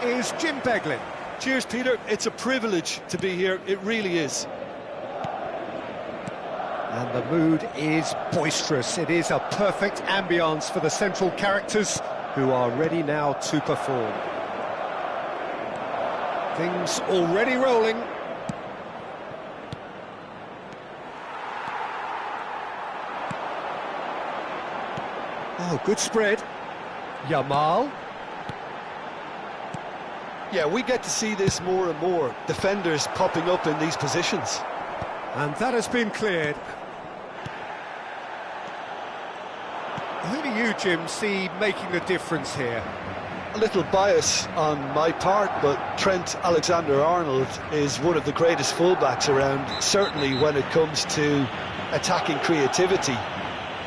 is Jim Beglin. Cheers, Peter. It's a privilege to be here. It really is. And the mood is boisterous. It is a perfect ambience for the central characters who are ready now to perform. Things already rolling. Oh, good spread. Yamal. Yeah, we get to see this more and more. Defenders popping up in these positions. And that has been cleared. Who do you, Jim, see making the difference here? A little bias on my part, but Trent Alexander-Arnold is one of the greatest fullbacks around, certainly when it comes to attacking creativity.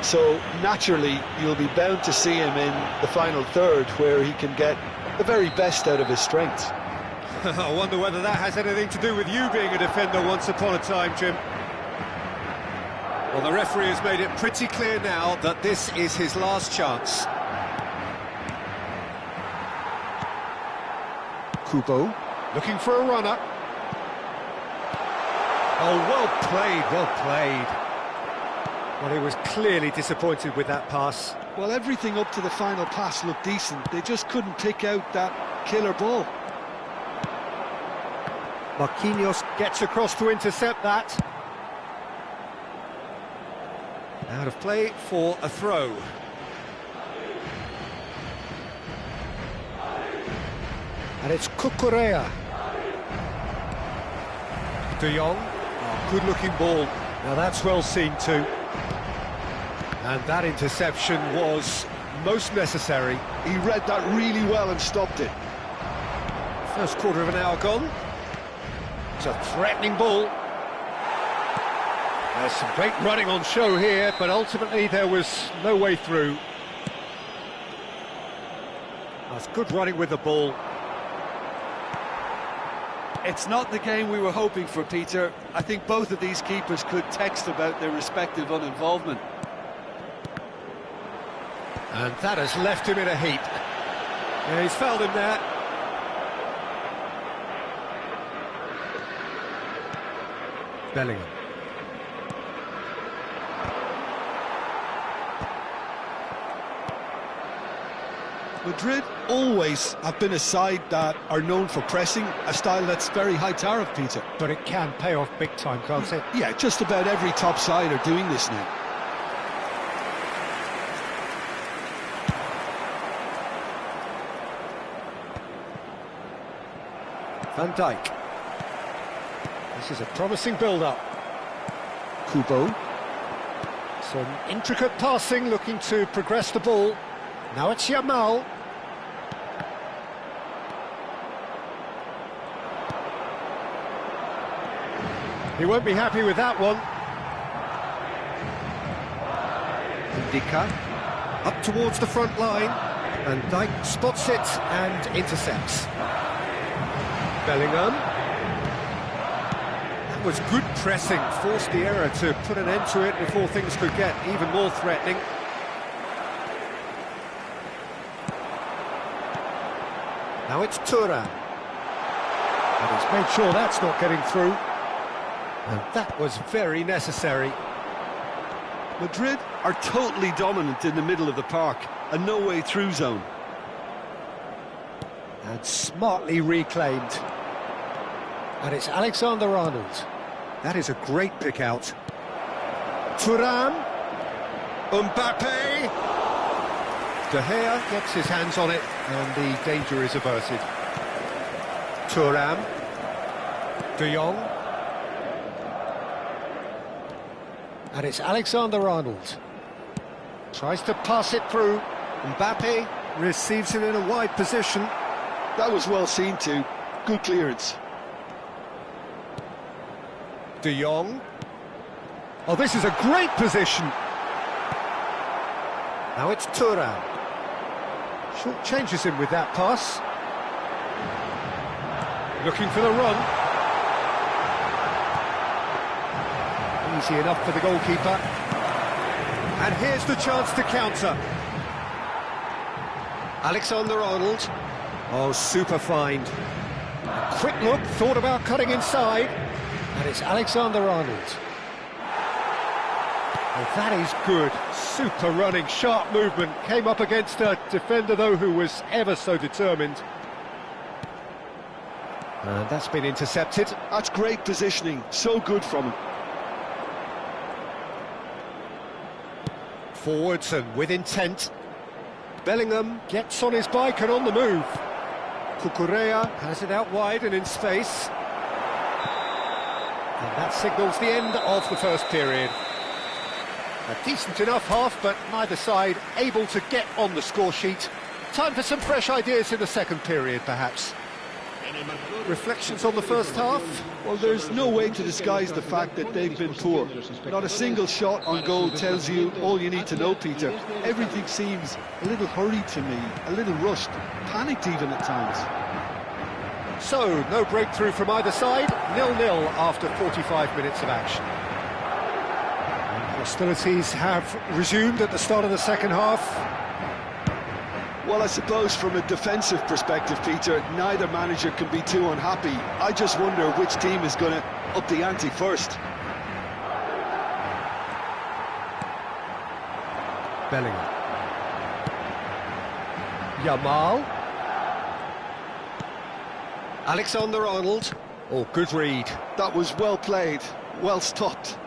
So naturally, you'll be bound to see him in the final third, where he can get the very best out of his strengths. I wonder whether that has anything to do with you being a defender once upon a time, Jim. Well, the referee has made it pretty clear now that this is his last chance. Kubo, looking for a runner. Oh, well played, well played. Well, he was clearly disappointed with that pass. Well, everything up to the final pass looked decent. They just couldn't pick out that killer ball. Marquinhos gets across to intercept that. Out of play for a throw. And it's Cucurella. De Jong. Oh, good-looking ball. Now that's well seen too. And that interception was most necessary. He read that really well and stopped it. First quarter of an hour gone. It's a threatening ball. There's some great running on show here, but ultimately there was no way through. That's good running with the ball. It's not the game we were hoping for, Peter. I think both of these keepers could text about their respective uninvolvement. And that has left him in a heap. Yeah, he's fouled him there. Bellingham. Madrid always have been a side that are known for pressing, a style that's very high tariff, Peter. But it can pay off big time, can't it? Yeah, just about every top side are doing this now. Van Dijk. This is a promising build-up. Kubo. Some intricate passing, looking to progress the ball. Now it's Yamal. He won't be happy with that one. Indica. Up towards the front line. Van Dijk spots it and intercepts. Bellingham. That was good pressing, forced the error to put an end to it before things could get even more threatening. Now it's Thuram. And he's made sure that's not getting through. And that was very necessary. Madrid are totally dominant in the middle of the park, a no-way through zone. And smartly reclaimed. And it's Alexander-Arnold. That is a great pick out. Thuram. Mbappe. De Gea gets his hands on it, and the danger is averted. Thuram. De Jong. And it's Alexander-Arnold. Tries to pass it through. Mbappe receives it in a wide position. That was well seen too. Good clearance. De Jong. Oh, this is a great position. Now it's Thuram. Short changes him with that pass. Looking for the run. Easy enough for the goalkeeper. And here's the chance to counter. Alexander-Arnold. Oh, super find. A quick look, thought about cutting inside, and it's Alexander-Arnold. Oh, that is good. Super running, sharp movement. Came up against a defender, though, who was ever so determined. And that's been intercepted. That's great positioning, so good from him. Forwards and with intent. Bellingham gets on his bike and on the move. Cucurella has it out wide and in space. And that signals the end of the first period. A decent enough half, but neither side able to get on the score sheet. Time for some fresh ideas in the second period, perhaps. Reflections on the first half? Well, there's no way to disguise the fact that they've been poor. Not a single shot on goal tells you all you need to know, Peter. Everything seems a little hurried to me, a little rushed, panicked even at times. So, no breakthrough from either side, 0-0 after 45 minutes of action. And hostilities have resumed at the start of the second half. Well, I suppose from a defensive perspective, Peter, neither manager can be too unhappy. I just wonder which team is going to up the ante first. Bellingham. Yamal. Alexander-Arnold. Oh, good read. That was well played, well stopped.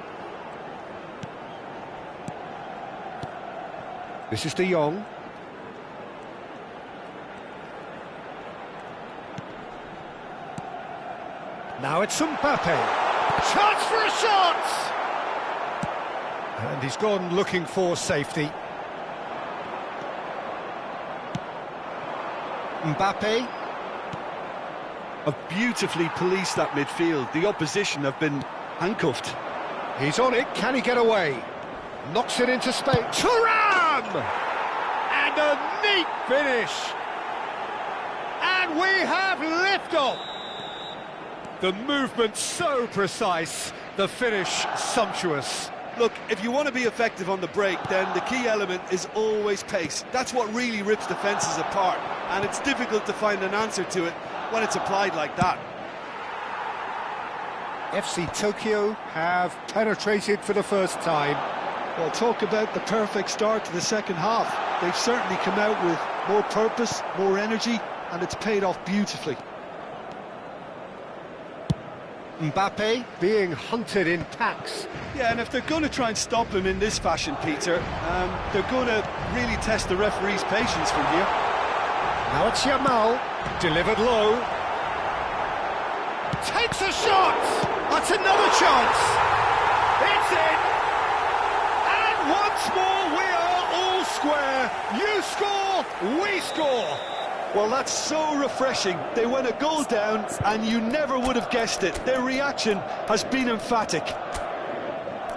This is De Jong. Now it's Mbappe. Chance for a shot! And he's gone looking for safety. Mbappe. Have beautifully policed that midfield. The opposition have been handcuffed. He's on it. Can he get away? Knocks it into space. Thuram! And a neat finish. And we have liftoff. The movement so precise, the finish sumptuous. Look, if you want to be effective on the break, then the key element is always pace. That's what really rips defences apart, and it's difficult to find an answer to it when it's applied like that. FC Tokyo have penetrated for the first time. Well, talk about the perfect start to the second half. They've certainly come out with more purpose, more energy, and it's paid off beautifully. Mbappe being hunted in packs. Yeah, and if they're going to try and stop him in this fashion, Peter, they're going to really test the referee's patience from here. Now it's Yamal, delivered low. Takes a shot! That's another chance! It's in! And once more we are all square. You score, we score! Well, that's so refreshing. They went a goal down, and you never would have guessed it. Their reaction has been emphatic.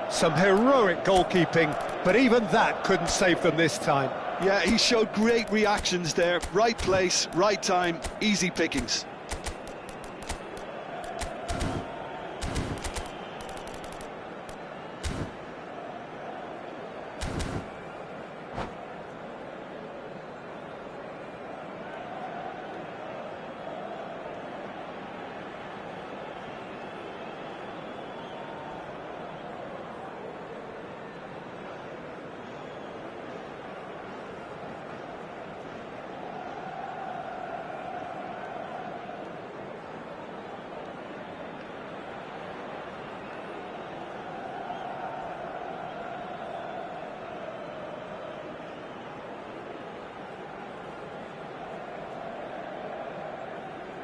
Some heroic goalkeeping, but even that couldn't save them this time. Yeah, he showed great reactions there. Right place, right time, easy pickings.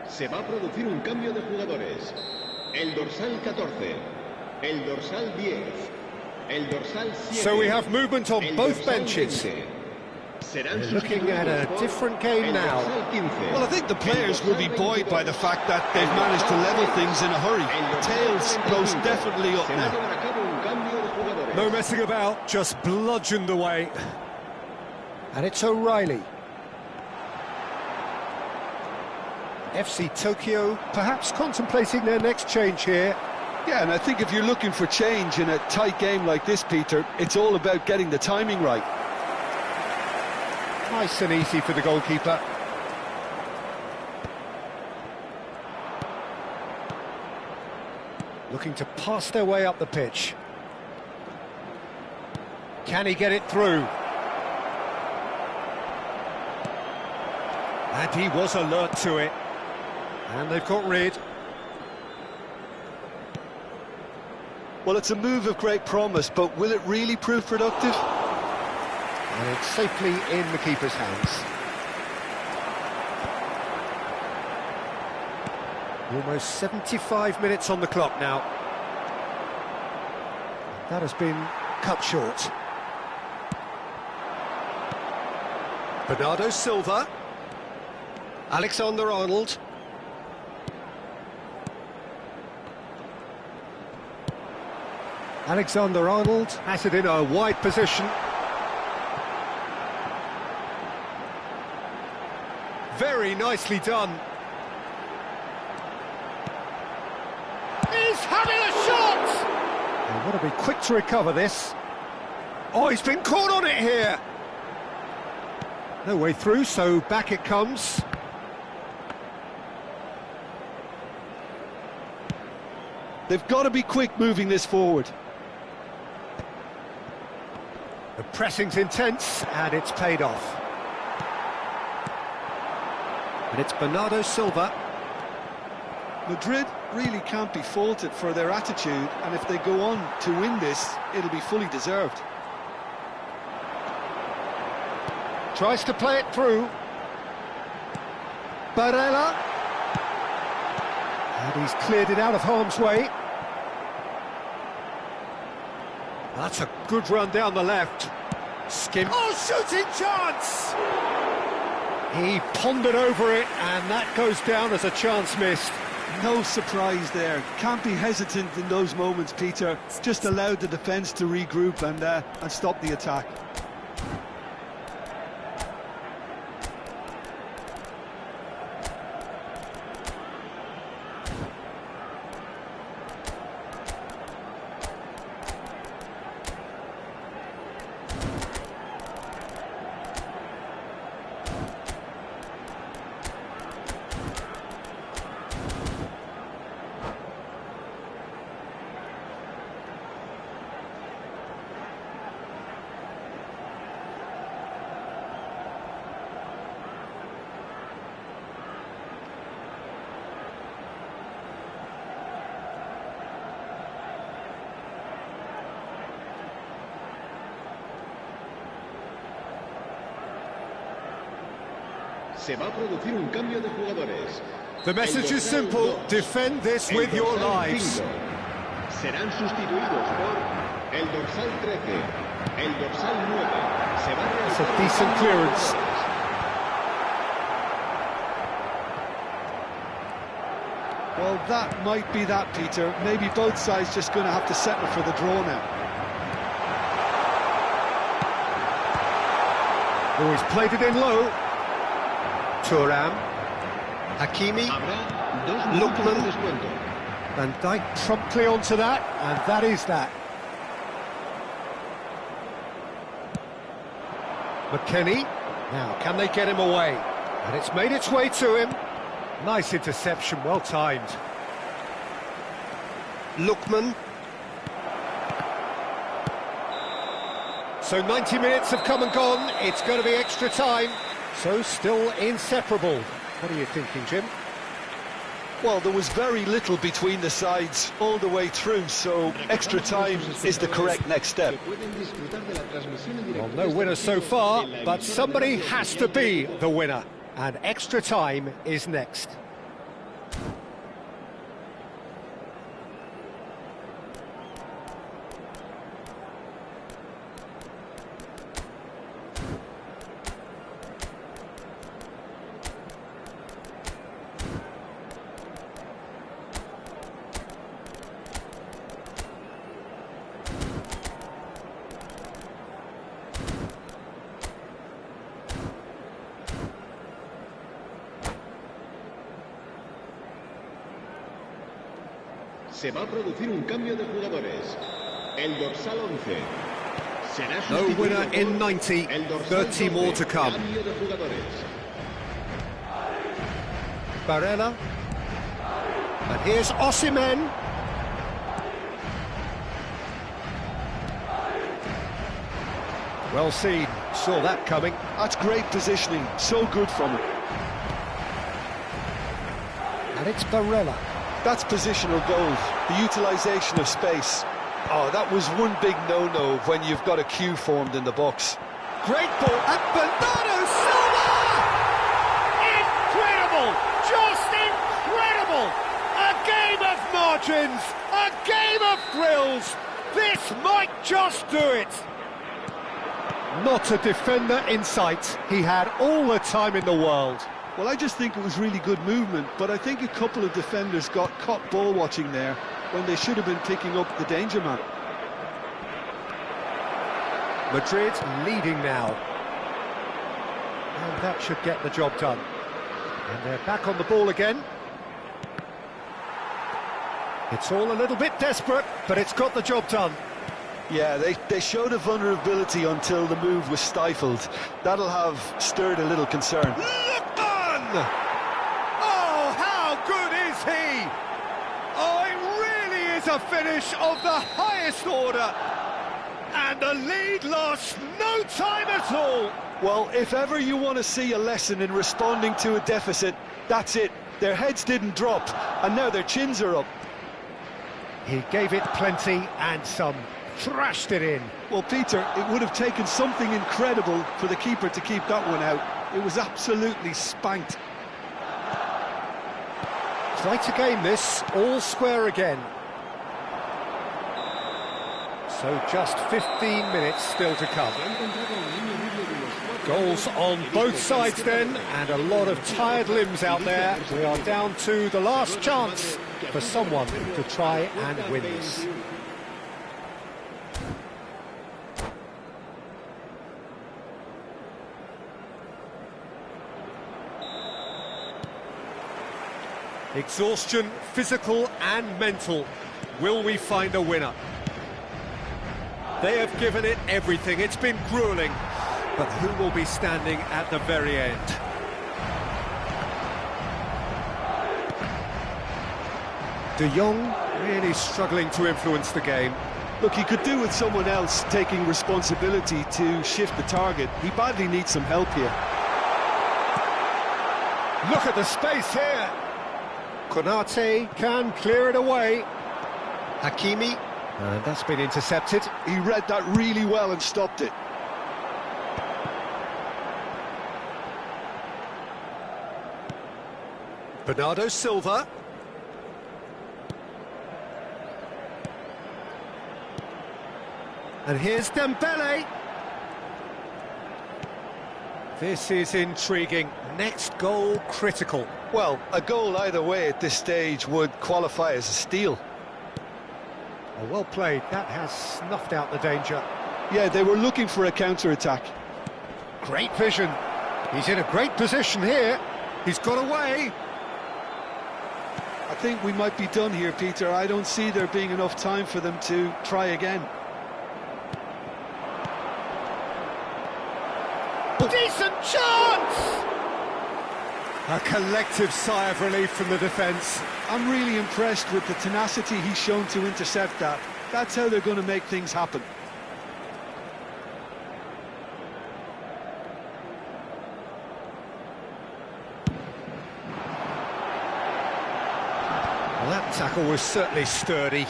Se va a producir un cambio de jugadores. El dorsal 14, el dorsal 10, el dorsal 7. So we have movement on both benches. They're looking at a different game now. Well, I think the players will be buoyed by the fact that they've managed to level things in a hurry. Tails most definitely up now. No messing about, just bludgeoned away. And it's O'Reilly. FC Tokyo perhaps contemplating their next change here. Yeah, and I think if you're looking for change in a tight game like this, Peter, it's all about getting the timing right. Nice and easy for the goalkeeper. looking to pass their way up the pitch. Can he get it through? And he was alert to it. And they've got rid. Well, it's a move of great promise, but will it really prove productive? And it's safely in the keeper's hands. Almost 75 minutes on the clock now. That has been cut short. Bernardo Silva. Alexander-Arnold. Alexander-Arnold has it in a wide position. Very nicely done. He's having a shot! They've got to be quick to recover this. Oh, he's been caught on it here. No way through, so back it comes. They've got to be quick moving this forward. The pressing's intense, and it's paid off. And it's Bernardo Silva. Madrid really can't be faulted for their attitude, and if they go on to win this, it'll be fully deserved. Tries to play it through. Barella. And he's cleared it out of harm's way. That's a good run down the left. Skim. Oh, shooting chance! He pondered over it, and that goes down as a chance missed. No surprise there. Can't be hesitant in those moments, Peter. Just allowed the defence to regroup and stop the attack. Se va a producir un cambio de jugadores. The message is simple: defend this with your lives. Serán sustituidos por el dorsal 13, el dorsal 9. Se va a It's a decent clearance. Well, that might be that, Peter. Maybe both sides just going to have to settle for the draw now. Oh, he's played it in low. Thuram, Hakimi, Lookman, Van Dijk promptly onto that, and that is that. McKennie, now can they get him away? And it's made its way to him. Nice interception, well timed. Lookman. So 90 minutes have come and gone, it's going to be extra time. So still inseparable. What are you thinking, Jim? Well, there was very little between the sides all the way through, so extra time is the correct next step. Well, no winner so far, but somebody has to be the winner, and extra time is next. Se va a producir un cambio de jugadores. El dorsal 11 será No sustituido winner por in 90, el dorsal 30 more 12. to come. Cambio de jugadores. Barella. And here's Osimhen. Well seen, saw that coming. That's great positioning, so good from him. And it's Barella. That's positional goals, the utilisation of space. Oh, that was one big no-no when you've got a queue formed in the box. Great ball, and Bernardo Silva! Incredible! Just incredible! A game of margins, a game of thrills. This might just do it. Not a defender in sight. He had all the time in the world. Well, I just think it was really good movement, but I think a couple of defenders got caught ball watching there when they should have been picking up the danger man. Madrid leading now. And that should get the job done. And they're back on the ball again. It's all a little bit desperate, but it's got the job done. Yeah, they showed a vulnerability until the move was stifled. That'll have stirred a little concern. Look on! Oh, how good is he? Oh, it really is a finish of the highest order. And the lead lost no time at all. Well, if ever you want to see a lesson in responding to a deficit, that's it. Their heads didn't drop, and now their chins are up. He gave it plenty and some. Thrashed it in. Well, Peter, it would have taken something incredible for the keeper to keep that one out. It was absolutely spanked. Quite a game this, all square again. So just 15 minutes still to come. Goals on both sides then, and a lot of tired limbs out there. We are down to the last chance for someone to try and win this. Exhaustion, physical and mental. Will we find a winner? They have given it everything. It's been gruelling. But who will be standing at the very end? De Jong really struggling to influence the game. Look, he could do with someone else taking responsibility to shift the target. He badly needs some help here. Look at the space here. Konate can clear it away. Hakimi, and that's been intercepted. He read that really well and stopped it. Bernardo Silva. And here's Dembele. This is intriguing. Next goal critical. Well, a goal either way at this stage would qualify as a steal. Oh, well played. That has snuffed out the danger. Yeah, they were looking for a counter-attack. Great vision. He's in a great position here. He's got away. I think we might be done here, Peter. I don't see there being enough time for them to try again. Decent chance! A collective sigh of relief from the defence. I'm really impressed with the tenacity he's shown to intercept that. That's how they're going to make things happen. Well, that tackle was certainly sturdy.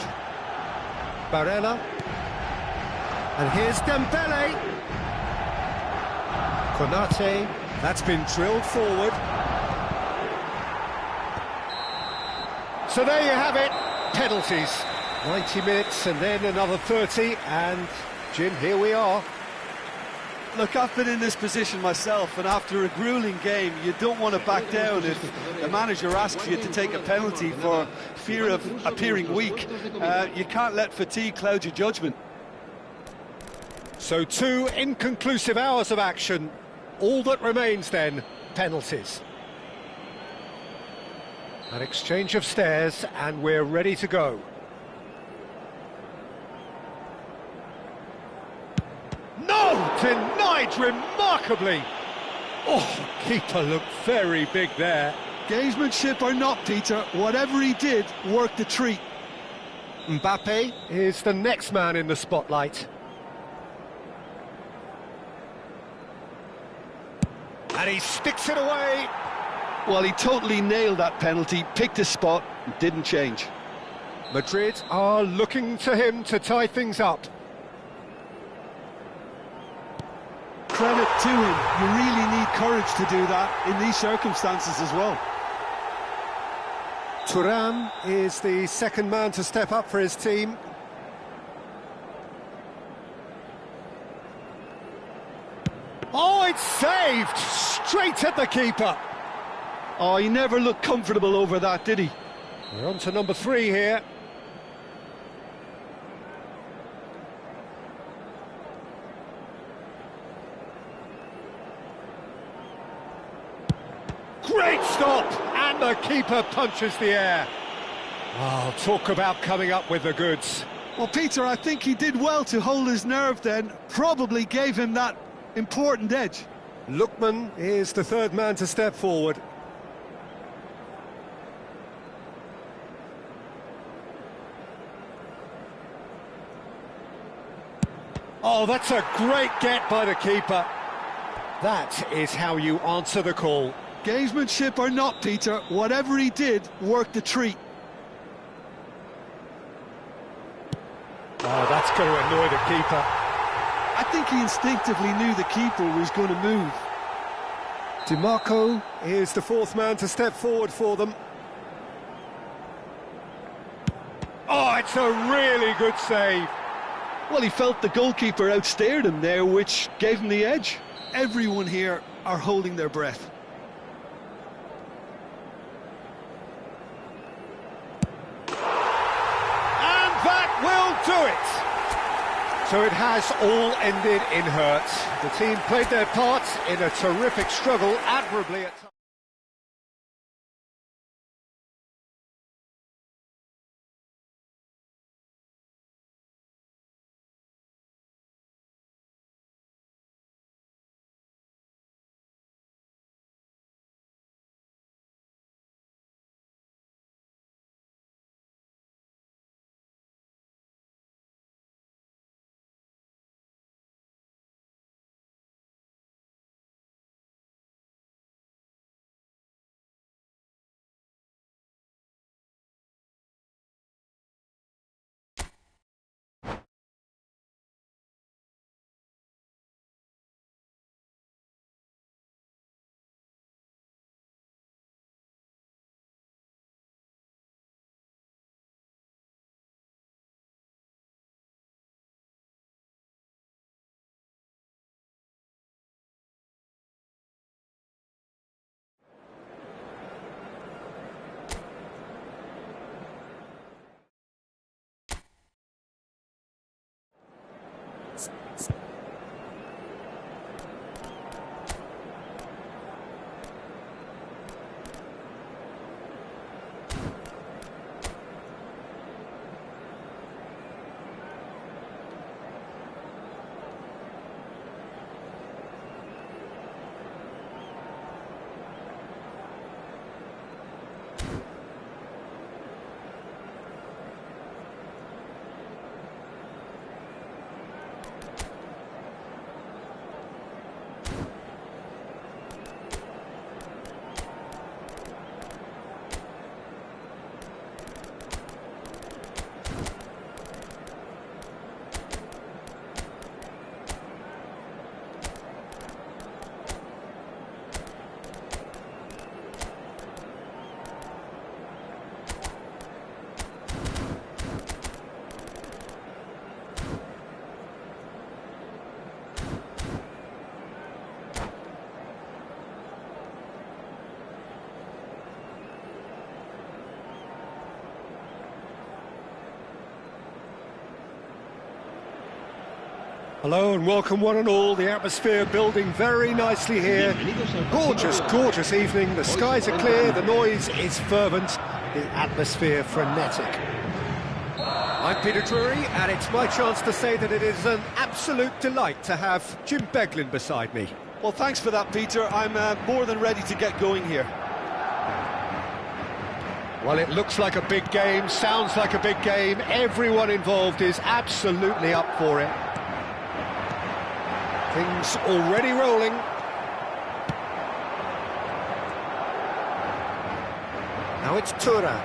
Barella. And here's Dembele. Konate, that's been drilled forward. So there you have it, penalties. 90 minutes and then another 30, and Jim, here we are. Look, I've been in this position myself, and after a gruelling game, you don't want to back down if the manager asks you to take a penalty for fear of appearing weak. You can't let fatigue cloud your judgment. So 2 inconclusive hours of action. All that remains then, penalties. An exchange of stares, and we're ready to go. No! Denied remarkably! Oh, keeper looked very big there. Gamesmanship or not, Peter, whatever he did worked a treat. Mbappe is the next man in the spotlight. And he sticks it away. Well, he totally nailed that penalty, picked his spot, and didn't change. Madrid are looking to him to tie things up. Credit to him. You really need courage to do that in these circumstances as well. Thuram is the second man to step up for his team. Oh, it's saved! Straight at the keeper. Oh, he never looked comfortable over that, did he? We're on to number 3 here. Great stop! And the keeper punches the air. Oh, talk about coming up with the goods. Well, Peter, I think he did well to hold his nerve then. Probably gave him that important edge. Lookman is the third man to step forward. Oh, that's a great get by the keeper. That is how you answer the call. Gamesmanship or not, Peter, whatever he did worked a treat. Oh, that's going to annoy the keeper. I think he instinctively knew the keeper was going to move. DiMarco is the fourth man to step forward for them. Oh, it's a really good save. Well, he felt the goalkeeper outstared him there, which gave him the edge. Everyone here are holding their breath. And that will do it. So it has all ended in hurt. The team played their part in a terrific struggle, admirably at times. Hello and welcome one and all. The atmosphere building very nicely here. Gorgeous, gorgeous evening. The skies are clear, the noise is fervent, the atmosphere frenetic. I'm Peter Drury, and it's my chance to say that it is an absolute delight to have Jim Beglin beside me. Well, thanks for that, Peter. I'm more than ready to get going here. Well, it looks like a big game, sounds like a big game. Everyone involved is absolutely up for it. Things already rolling. Now it's Thuram.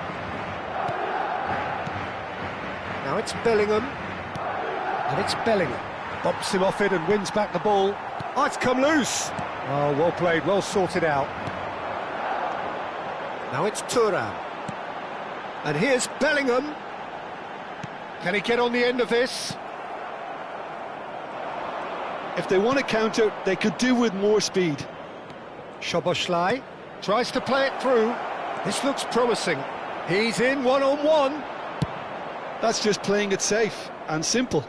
Now it's Bellingham. And it's Bellingham. Bumps him off it and wins back the ball. Oh, it's come loose. Oh, well played, well sorted out. Now it's Thuram. And here's Bellingham. Can he get on the end of this? If they want to counter, they could do with more speed. Szoboszlai tries to play it through. This looks promising. He's in one-on-one. That's just playing it safe and simple.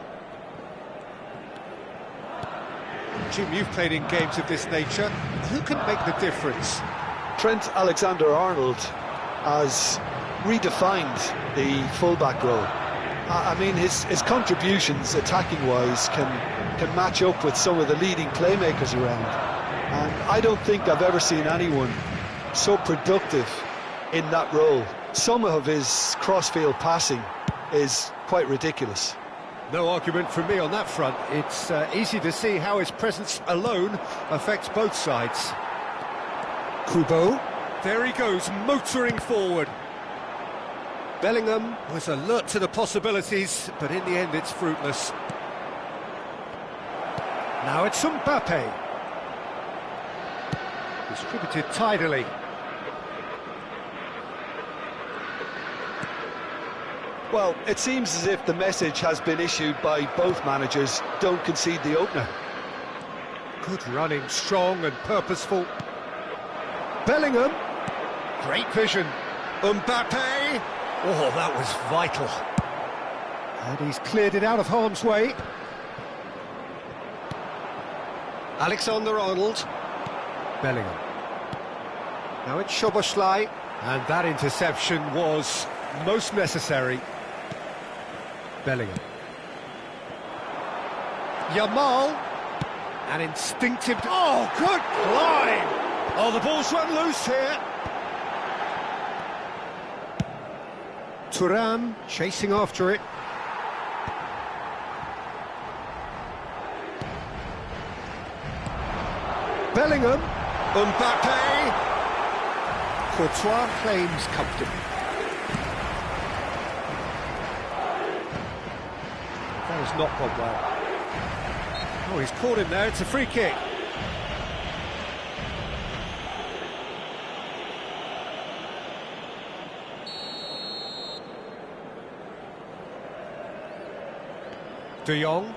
Jim, you've played in games of this nature. Who can make the difference? Trent Alexander-Arnold has redefined the fullback role. I mean, his contributions, attacking-wise, can match up with some of the leading playmakers around. And I don't think I've ever seen anyone so productive in that role. Some of his cross-field passing is quite ridiculous. No argument from me on that front. It's easy to see how his presence alone affects both sides. Kubo, there he goes, motoring forward. Bellingham was alert to the possibilities, but in the end it's fruitless. Now it's Mbappe. Distributed tidily. Well, it seems as if the message has been issued by both managers: don't concede the opener. Good running, strong and purposeful. Bellingham, great vision. Mbappe, oh, that was vital. And he's cleared it out of harm's way. Alexander-Arnold. Bellingham. Now it's Szoboszlai, and that interception was most necessary. Bellingham. Yamal. An instinctive... Oh, good climb! Oh, the ball's run loose here. Thuram chasing after it. Bellingham. Mbappe. Courtois claims comfortably. That has not gone well. Oh, he's caught him there, it's a free kick. De Jong.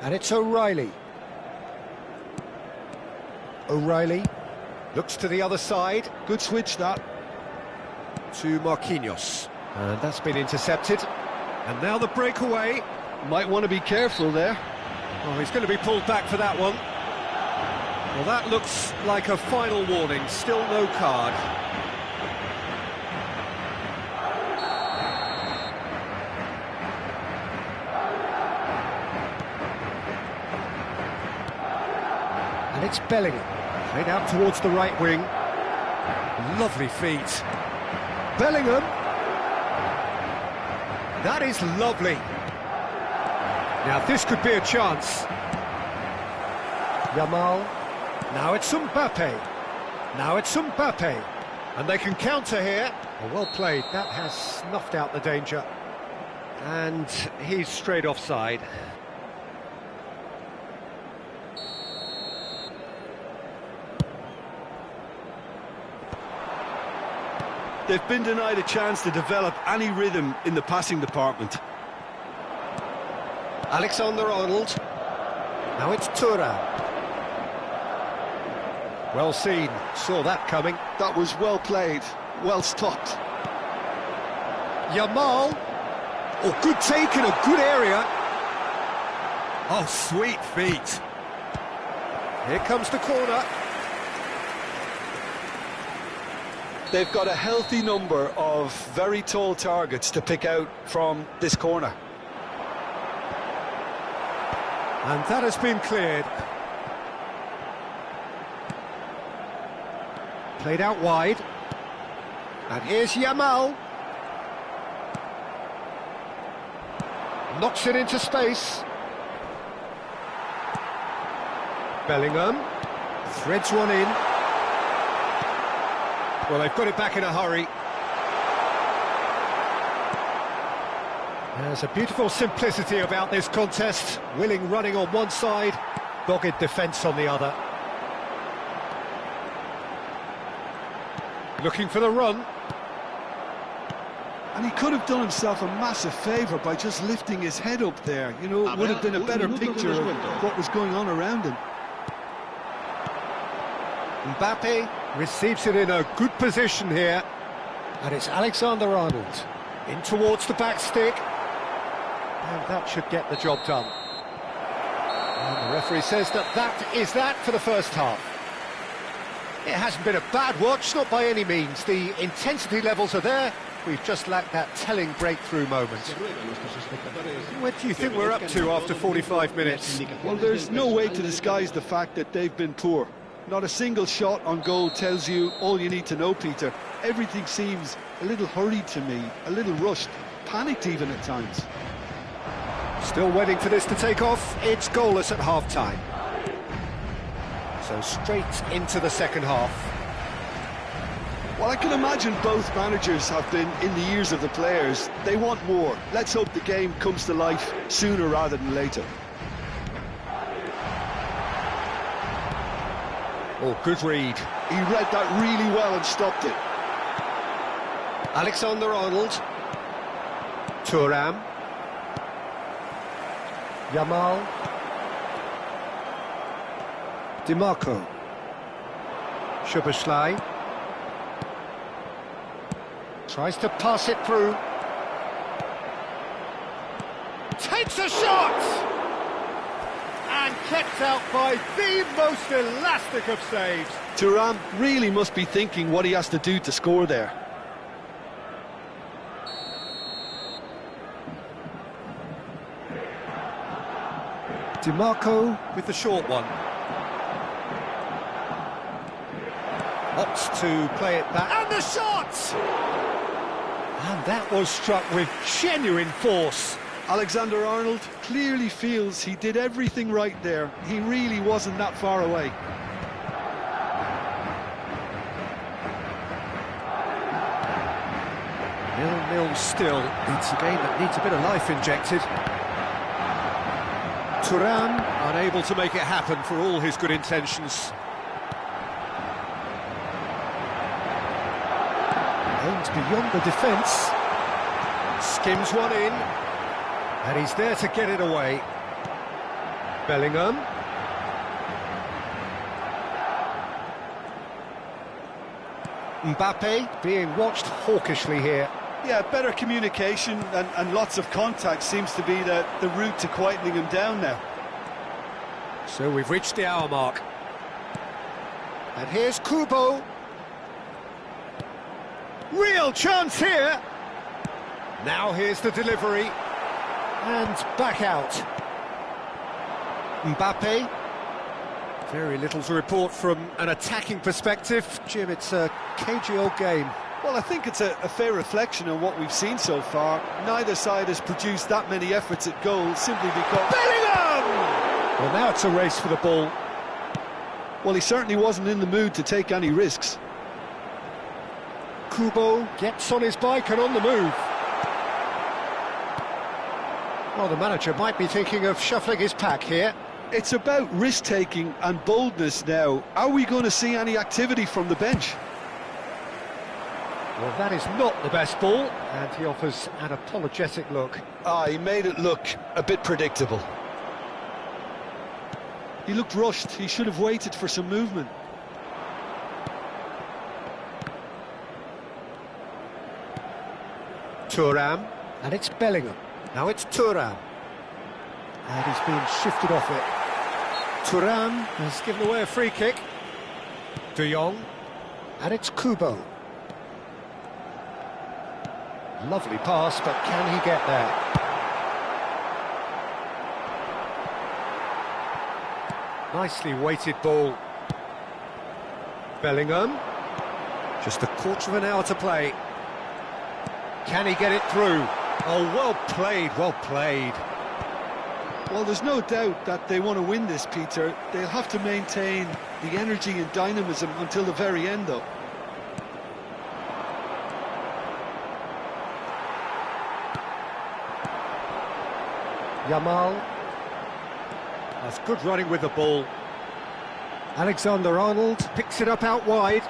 And it's O'Reilly. O'Reilly looks to the other side. Good switch, that. To Marquinhos. And that's been intercepted. And now the breakaway. Might want to be careful there. Oh, he's going to be pulled back for that one. Well, that looks like a final warning. Still no card. And it's Bellingham. Played out towards the right wing. Lovely feet. Bellingham. That is lovely. Now this could be a chance. Yamal. Now it's Mbappe. Now it's Mbappe. And they can counter here. Oh, well played. That has snuffed out the danger. And he's straight offside. They've been denied a chance to develop any rhythm in the passing department. Alexander-Arnold. Now it's Thuram. Well seen, saw that coming. That was well played, well stopped. Yamal. Oh, good take in a good area. Oh, sweet feet. Here comes the corner. They've got a healthy number of very tall targets to pick out from this corner. And that has been cleared. Played out wide. And here's Yamal. Knocks it into space. Bellingham threads one in. Well, they've got it back in a hurry. There's a beautiful simplicity about this contest. Willing running on one side, dogged defence on the other. Looking for the run. And he could have done himself a massive favour by just lifting his head up there. You know, it would have been a better picture of what was going on around him. Mbappe receives it in a good position here. And it's Alexander-Arnold in towards the back stick. And that should get the job done. And the referee says that is that for the first half. It hasn't been a bad watch, not by any means. The intensity levels are there. We've just lacked that telling breakthrough moment. What do you think we're up to after 45 minutes? Well, there's no way to disguise the fact that they've been poor. Not a single shot on goal tells you all you need to know, Peter. Everything seems a little hurried to me, a little rushed, panicked even at times. Still waiting for this to take off. It's goalless at half-time. So straight into the second half. Well, I can imagine both managers have been in the ears of the players. They want more. Let's hope the game comes to life sooner rather than later. Oh, good read. He read that really well and stopped it. Alexander-Arnold. Thuram. Yamal. Dimarco. Szoboszlai. Tries to pass it through. Takes a shot! And kept out by the most elastic of saves. Thuram really must be thinking what he has to do to score there. Dimarco with the short one. Opts to play it back. And the shot! And that was struck with genuine force. Alexander-Arnold clearly feels he did everything right there. He really wasn't that far away. Nil-nil still. It's a game that needs a bit of life injected. Thuram unable to make it happen for all his good intentions. And beyond the defence. Skims one in. And he's there to get it away. Bellingham. Mbappe being watched hawkishly here. Yeah, better communication and lots of contact seems to be the route to quietening him down now. So we've reached the hour mark. And here's Kubo. Real chance here. Now here's the delivery. And back out. Mbappe. Very little to report from an attacking perspective. Jim, it's a cagey old game. Well, I think it's a fair reflection on what we've seen so far. Neither side has produced that many efforts at goal simply because... Bellingham! Well, now it's a race for the ball. Well, he certainly wasn't in the mood to take any risks. Kubo gets on his bike and on the move. Well, the manager might be thinking of shuffling his pack here. It's about risk-taking and boldness now. Are we going to see any activity from the bench? Well, that is not the best ball, and he offers an apologetic look. He made it look a bit predictable. He looked rushed. He should have waited for some movement. Thuram, and it's Bellingham. Now it's Thuram. And he's been shifted off it. Thuram has given away a free kick. De Jong, and it's Kubo. Lovely pass, but can he get there? Nicely weighted ball. Bellingham. Just a quarter of an hour to play. Can he get it through? Oh, well played, well played. Well, there's no doubt that they want to win this, Peter. They'll have to maintain the energy and dynamism until the very end, though. Yamal. That's good running with the ball. Alexander-Arnold picks it up out wide.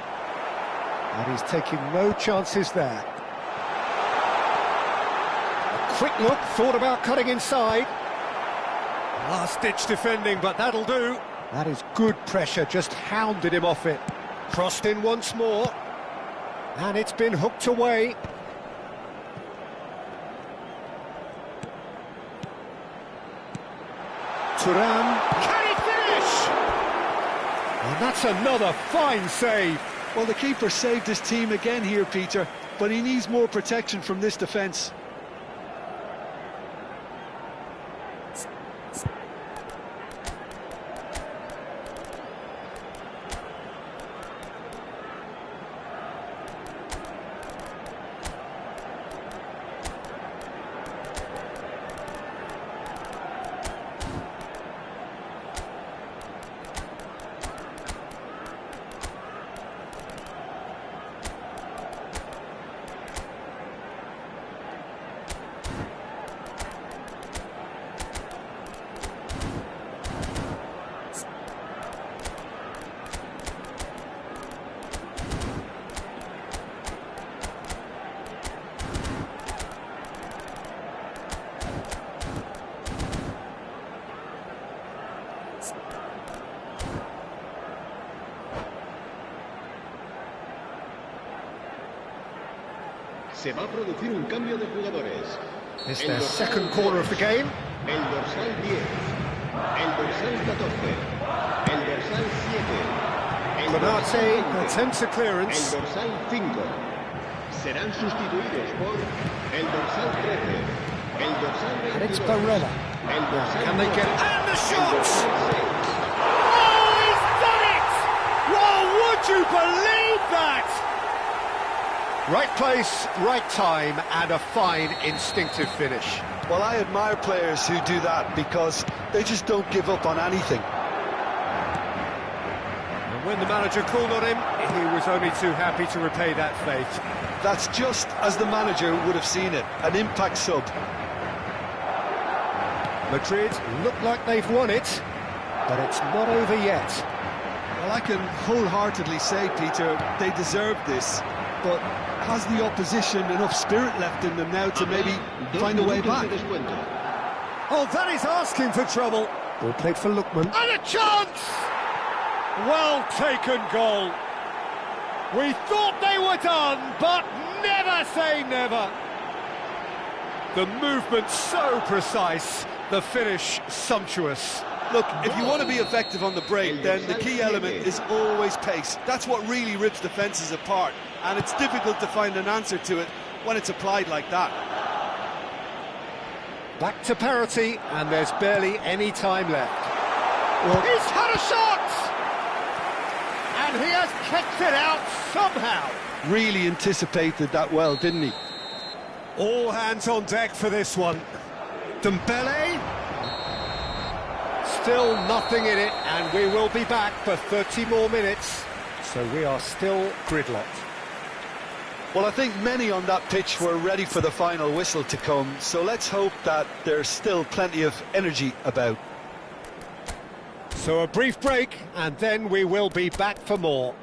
And he's taking no chances there. A quick look, thought about cutting inside. Last-ditch defending, but that'll do. That is good pressure, just hounded him off it. Crossed in once more. And it's been hooked away. Thuram. Can he finish? And that's another fine save. Well, the keeper saved his team again here, Peter, but he needs more protection from this defence. Se va a producir un cambio de jugadores. It's their second corner of the game. El dorsal 10, el dorsal 14, el dorsal 7, el Konate dorsal 20, attempts a el clearance. dorsal 5. Serán sustituidos por el dorsal 13, el dorsal 22, And it's Barella. el dorsal Can they get it? 12, And the el shot! dorsal 6. Oh, he's done it! Well, would you believe that? Right place, right time, and a fine instinctive finish. Well, I admire players who do that because they just don't give up on anything. And when the manager called on him, he was only too happy to repay that faith. That's just as the manager would have seen it, an impact sub. Madrid look like they've won it, but it's not over yet. Well, I can wholeheartedly say, Peter, they deserve this, but has the opposition enough spirit left in them now to maybe find a way back? Oh, that is asking for trouble. Ball played for Lookman. And a chance! Well taken goal. We thought they were done, but never say never. The movement so precise, the finish sumptuous. Look, if you want to be effective on the break, then the key element is always pace. That's what really rips defences apart, and it's difficult to find an answer to it when it's applied like that. Back to parity, and there's barely any time left. Well, he's had a shot! And he has kicked it out somehow. Really anticipated that well, didn't he? All hands on deck for this one. Dembele. Still nothing in it, and we will be back for 30 more minutes. So we are still gridlocked. Well, I think many on that pitch were ready for the final whistle to come, so let's hope that there's still plenty of energy about. So a brief break, and then we will be back for more.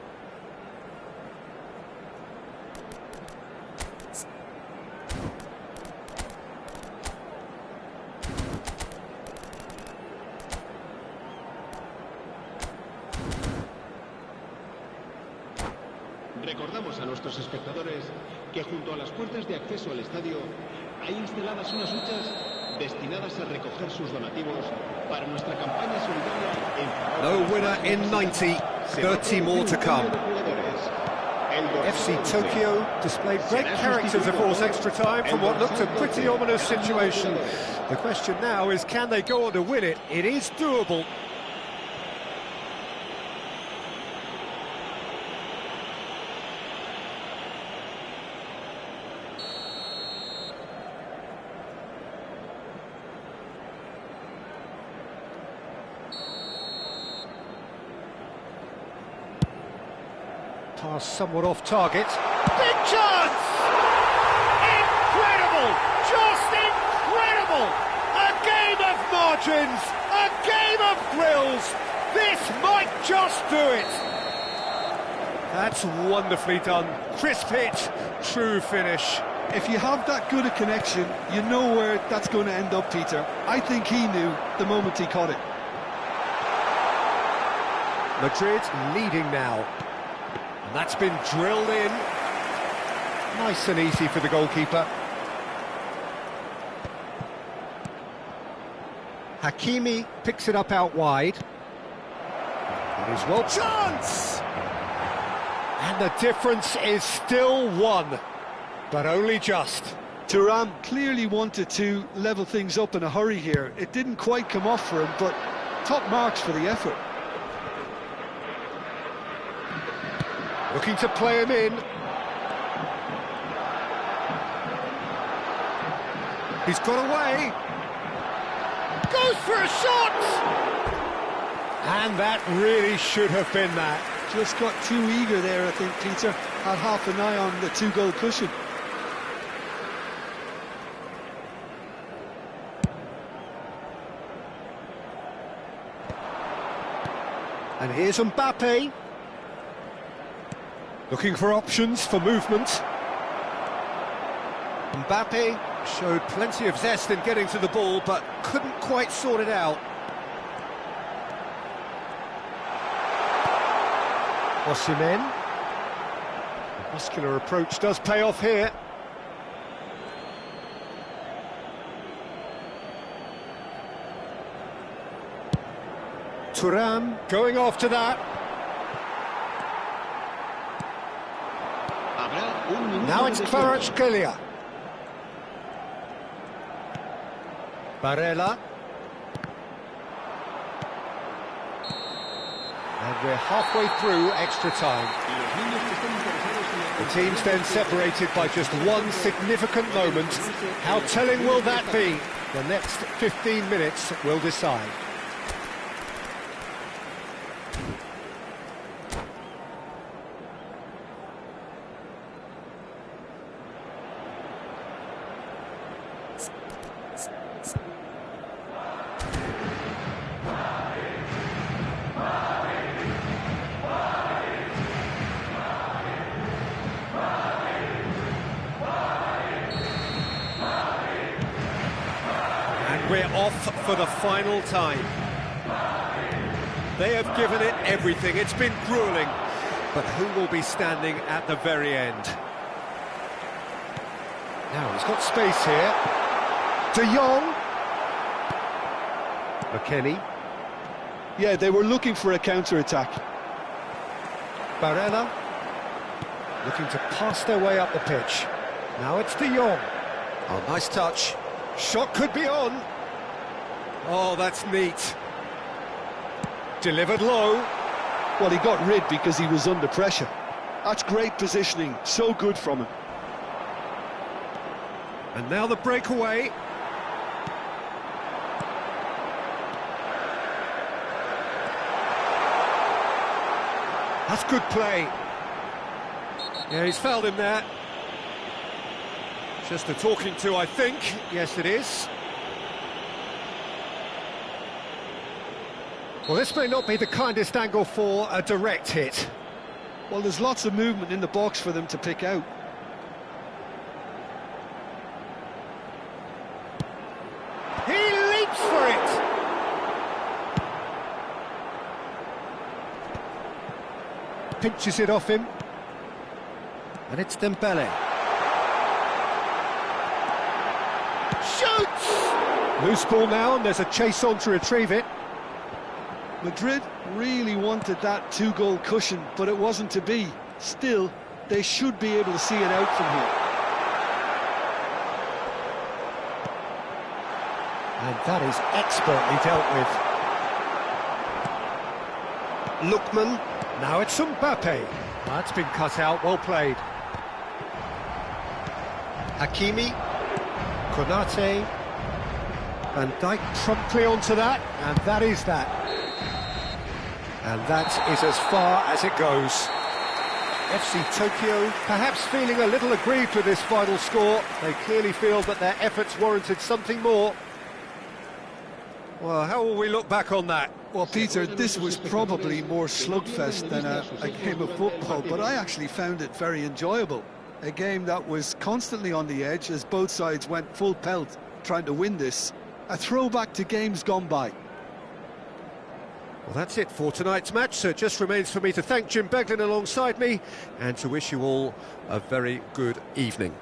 Recordamos a nuestros espectadores que junto a las puertas de acceso al estadio hay instaladas unas huchas destinadas a recoger sus donativos para nuestra campaña solidaria en favor No winner in 90, 30 more to come. FC Tokyo displayed great character to force extra time from what looked a pretty ominous situation. The question now is, can they go on to win it? It is doable. Pass somewhat off target. Big chance! Incredible! Just incredible! A game of margins. A game of thrills. This might just do it. That's wonderfully done. Crisp hit, true finish. If you have that good a connection, you know where that's going to end up, Peter. I think he knew the moment he caught it. Madrid leading now. And that's been drilled in. Nice and easy for the goalkeeper. Hakimi picks it up out wide. It is well chance! And the difference is still one, but only just. Thuram clearly wanted to level things up in a hurry here. It didn't quite come off for him, but top marks for the effort. Looking to play him in. He's got away. Goes for a shot! And that really should have been that. Just got too eager there, I think, Peter. Had half an eye on the two-goal cushion. And here's Mbappe. Looking for options for movement. Mbappe showed plenty of zest in getting to the ball, but couldn't quite sort it out. Osimhen. Muscular approach does pay off here. Thuram going after that. Now it's Kvaratskhelia. Barella. And we're halfway through extra time. The teams then separated by just one significant moment. How telling will that be? The next 15 minutes will decide. We're off for the final time. They have given it everything. It's been grueling. But who will be standing at the very end? Now he's got space here. De Jong. McKennie. Yeah, they were looking for a counter-attack. Barella. Looking to pass their way up the pitch. Now it's De Jong. Oh, nice touch. Shot could be on. Oh, that's neat. Delivered low. Well, he got rid because he was under pressure. That's great positioning, so good from him. And now the breakaway. That's good play. Yeah, he's fouled him there. Just a talking to, I think. Yes, it is. Well, this may not be the kindest angle for a direct hit. Well, there's lots of movement in the box for them to pick out. He leaps for it! Pinches it off him. And it's Dembele. Shoots! Loose ball now, and there's a chase on to retrieve it. Madrid really wanted that two-goal cushion, but it wasn't to be. Still, they should be able to see it out from here. And that is expertly dealt with. Lookman. Now it's Mbappe. That's been cut out, well played. Hakimi. Konate. Van Dijk promptly onto that, and that is that. And that is as far as it goes. FC Tokyo perhaps feeling a little aggrieved with this final score. They clearly feel that their efforts warranted something more. Well, how will we look back on that? Well, Peter, this was probably more slugfest than a game of football, but I actually found it very enjoyable. A game that was constantly on the edge as both sides went full pelt trying to win this. A throwback to games gone by. Well, that's it for tonight's match, so it just remains for me to thank Jim Beglin alongside me and to wish you all a very good evening.